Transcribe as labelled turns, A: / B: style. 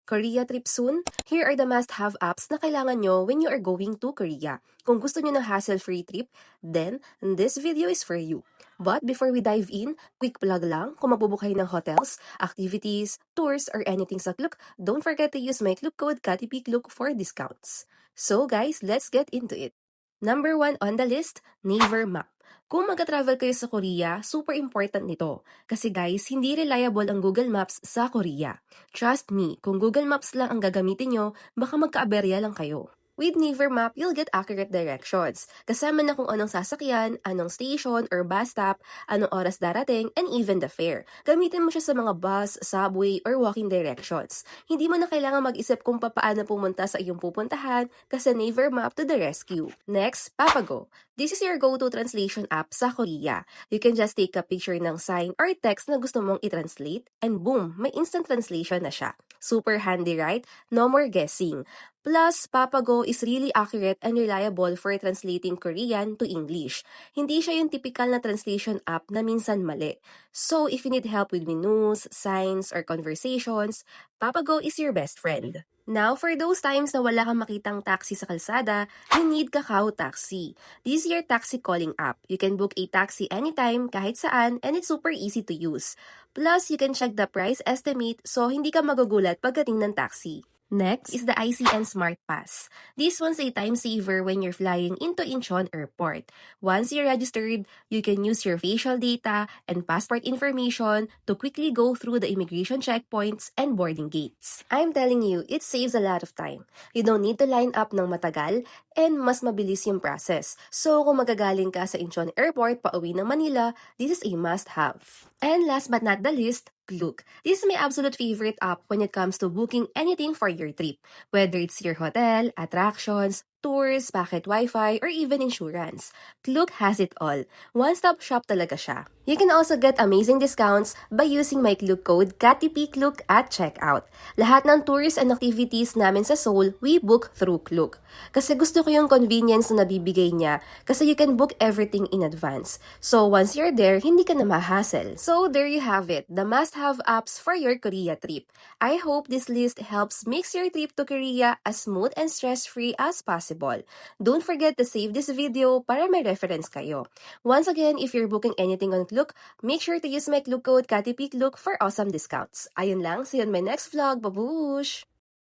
A: Korea trip soon? Here are the must-have apps na kailangan nyo when you are going to Korea. Kung gusto nyo ng hassle-free trip, then this video is for you. But before we dive in, quick plug lang, kung mabubook kayo ng hotels, activities, tours, or anything sa Klook, don't forget to use my Klook code KATIPIKLOOK for discounts. So guys, let's get into it. Number 1 on the list, Naver Map. Kung mag-travel kayo sa Korea, super important nito. Kasi guys, hindi reliable ang Google Maps sa Korea. Trust me, kung Google Maps lang ang gagamitin nyo, baka magkaaberya lang kayo. With Naver Map, you'll get accurate directions. Kasama na kung anong sasakyan, anong station or bus stop, anong oras darating, and even the fare. Gamitin mo siya sa mga bus, subway, or walking directions. Hindi mo na kailangan mag-isip kung paano pumunta sa iyong pupuntahan kasi Naver Map to the rescue. Next, Papago. This is your go-to translation app sa Korea. You can just take a picture ng sign or text na gusto mong i-translate and boom, may instant translation na siya. Super handy, right? No more guessing. Plus, Papago is really accurate and reliable for translating Korean to English. Hindi siya yung typical na translation app na minsan mali. So, if you need help with menus, signs, or conversations, Papago is your best friend. Now, for those times na wala kang makitang taxi sa kalsada, you need Kakao Taxi. This is your taxi calling app. You can book a taxi anytime, kahit saan, and it's super easy to use. Plus, you can check the price estimate so hindi ka magugulat pagdating ng taxi. Next is the ICN Smart Pass. This one's a time saver when you're flying into Incheon Airport. Once you're registered, you can use your facial data and passport information to quickly go through the immigration checkpoints and boarding gates. I'm telling you, it saves a lot of time. You don't need to line up ng matagal and mas mabilis yung process. So kung magagaling ka sa Incheon Airport pauwi ng Manila, this is a must-have. And last but not the least, Klook. This is my absolute favorite app when it comes to booking anything for your trip. Whether it's your hotel, attractions, tours, packet Wi-Fi, or even insurance. Klook has it all. One-stop shop talaga siya. You can also get amazing discounts by using my Klook code KATIPIKLOOK at checkout. Lahat ng tours and activities namin sa Seoul, we book through Klook. Kasi gusto ko yung convenience na nabibigay niya kasi you can book everything in advance. So once you're there, hindi ka na ma-hassle. So there you have it, the must-have apps for your Korea trip. I hope this list helps make your trip to Korea as smooth and stress-free as possible. Don't forget to save this video para may reference kayo. Once again, if you're booking anything on Klook, make sure to use my Klook code KATIPIKLOOK for awesome discounts. Ayun lang, see you on my next vlog. Babush!